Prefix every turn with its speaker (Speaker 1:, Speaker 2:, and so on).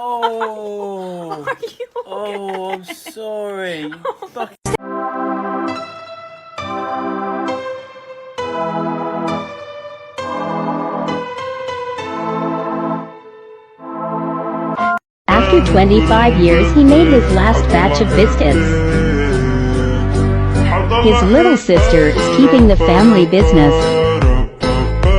Speaker 1: Oh.
Speaker 2: Are you okay?
Speaker 1: Oh, I'm sorry. You fucking...
Speaker 3: After 25 years he made his last batch of biscuits. His little sister is keeping the family business.